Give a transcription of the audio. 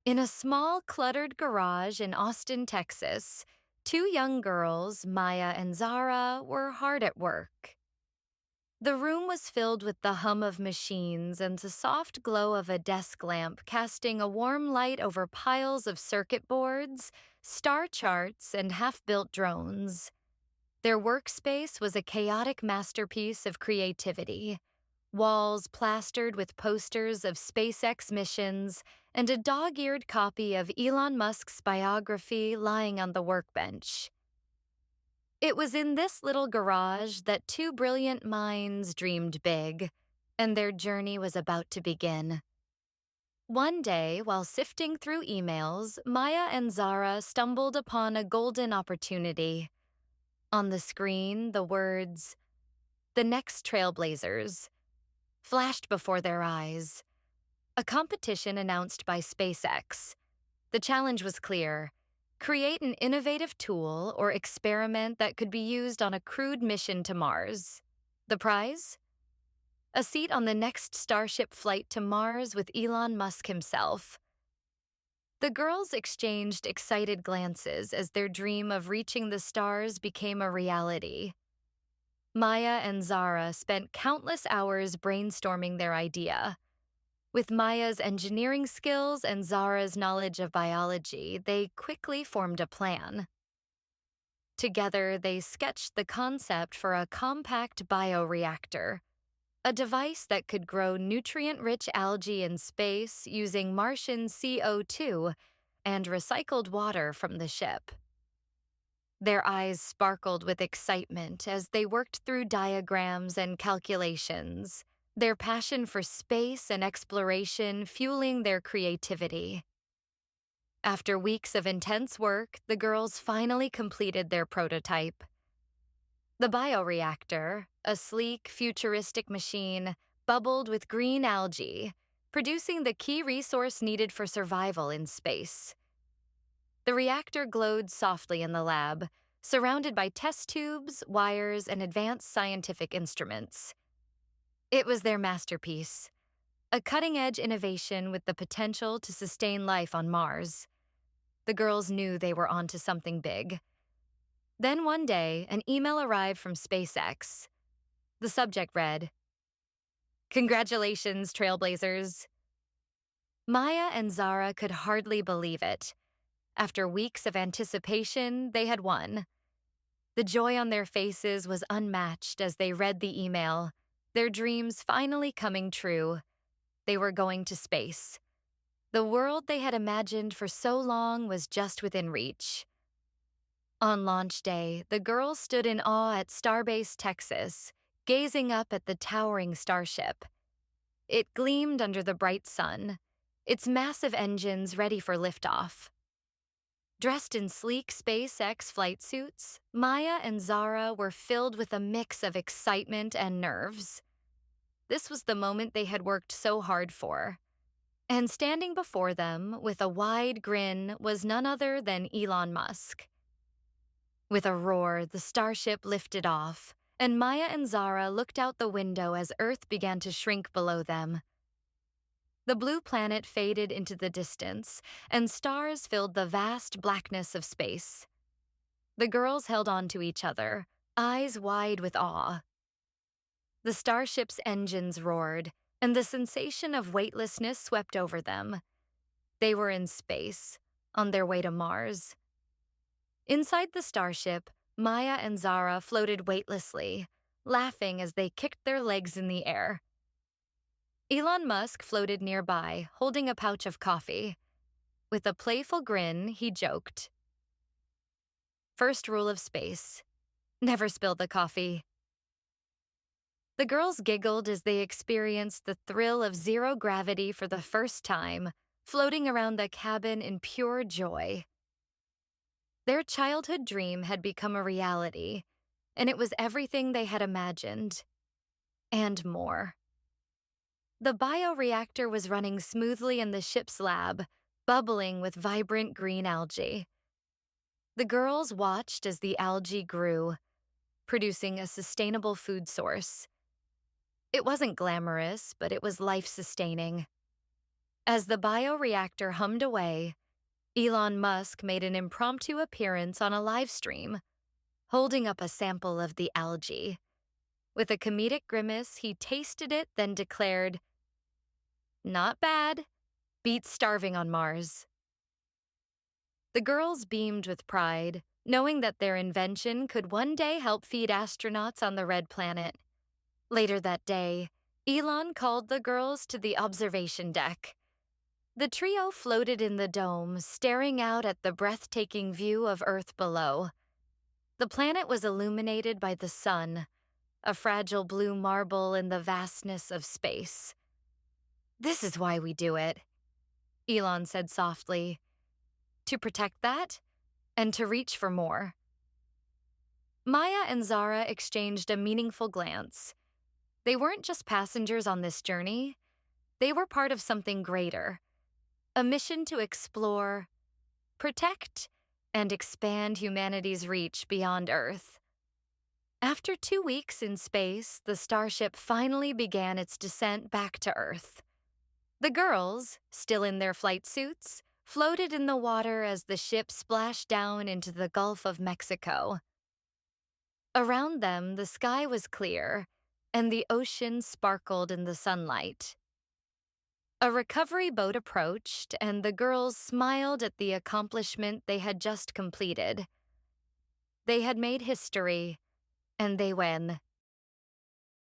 In a small, cluttered garage in Austin, Texas, two young girls, Maya and Zara, were hard at work. The room was filled with the hum of machines and the soft glow of a desk lamp casting a warm light over piles of circuit boards, star charts, and half-built drones. Their workspace was a chaotic masterpiece of creativity. Walls plastered with posters of SpaceX missions, and a dog-eared copy of Elon Musk's biography lying on the workbench. It was in this little garage that two brilliant minds dreamed big, and their journey was about to begin. One day, while sifting through emails, Maya and Zara stumbled upon a golden opportunity. On the screen, the words, "The Next Trailblazers," flashed before their eyes. A competition announced by SpaceX. The challenge was clear: create an innovative tool or experiment that could be used on a crewed mission to Mars. The prize? A seat on the next Starship flight to Mars with Elon Musk himself. The girls exchanged excited glances as their dream of reaching the stars became a reality. Maya and Zara spent countless hours brainstorming their idea. With Maya's engineering skills and Zara's knowledge of biology, they quickly formed a plan. Together, they sketched the concept for a compact bioreactor, a device that could grow nutrient-rich algae in space using Martian CO2 and recycled water from the ship. Their eyes sparkled with excitement as they worked through diagrams and calculations, their passion for space and exploration fueling their creativity. After weeks of intense work, the girls finally completed their prototype. The bioreactor, a sleek, futuristic machine, bubbled with green algae, producing the key resource needed for survival in space. The reactor glowed softly in the lab, surrounded by test tubes, wires, and advanced scientific instruments. It was their masterpiece, a cutting-edge innovation with the potential to sustain life on Mars. The girls knew they were onto something big. Then one day, an email arrived from SpaceX. The subject read, "Congratulations, Trailblazers." Maya and Zara could hardly believe it. After weeks of anticipation, they had won. The joy on their faces was unmatched as they read the email, their dreams finally coming true. They were going to space. The world they had imagined for so long was just within reach. On launch day, the girls stood in awe at Starbase, Texas, gazing up at the towering starship. It gleamed under the bright sun, its massive engines ready for liftoff. Dressed in sleek SpaceX flight suits, Maya and Zara were filled with a mix of excitement and nerves. This was the moment they had worked so hard for. And standing before them, with a wide grin, was none other than Elon Musk. With a roar, the starship lifted off, and Maya and Zara looked out the window as Earth began to shrink below them. The blue planet faded into the distance, and stars filled the vast blackness of space. The girls held on to each other, eyes wide with awe. The starship's engines roared, and the sensation of weightlessness swept over them. They were in space, on their way to Mars. Inside the starship, Maya and Zara floated weightlessly, laughing as they kicked their legs in the air. Elon Musk floated nearby, holding a pouch of coffee. With a playful grin, he joked, "First rule of space: never spill the coffee." The girls giggled as they experienced the thrill of zero gravity for the first time, floating around the cabin in pure joy. Their childhood dream had become a reality, and it was everything they had imagined. And more. The bioreactor was running smoothly in the ship's lab, bubbling with vibrant green algae. The girls watched as the algae grew, producing a sustainable food source. It wasn't glamorous, but it was life-sustaining. As the bioreactor hummed away, Elon Musk made an impromptu appearance on a live stream, holding up a sample of the algae. With a comedic grimace, he tasted it, then declared, "Not bad. Beats starving on Mars." The girls beamed with pride, knowing that their invention could one day help feed astronauts on the red planet. Later that day, Elon called the girls to the observation deck. The trio floated in the dome, staring out at the breathtaking view of Earth below. The planet was illuminated by the sun, a fragile blue marble in the vastness of space. "This is why we do it," Elon said softly. "To protect that, and to reach for more." Maya and Zara exchanged a meaningful glance. They weren't just passengers on this journey. They were part of something greater, a mission to explore, protect, and expand humanity's reach beyond Earth. After 2 weeks in space, the starship finally began its descent back to Earth. The girls, still in their flight suits, floated in the water as the ship splashed down into the Gulf of Mexico. Around them, the sky was clear, and the ocean sparkled in the sunlight. A recovery boat approached, and the girls smiled at the accomplishment they had just completed. They had made history, and they win.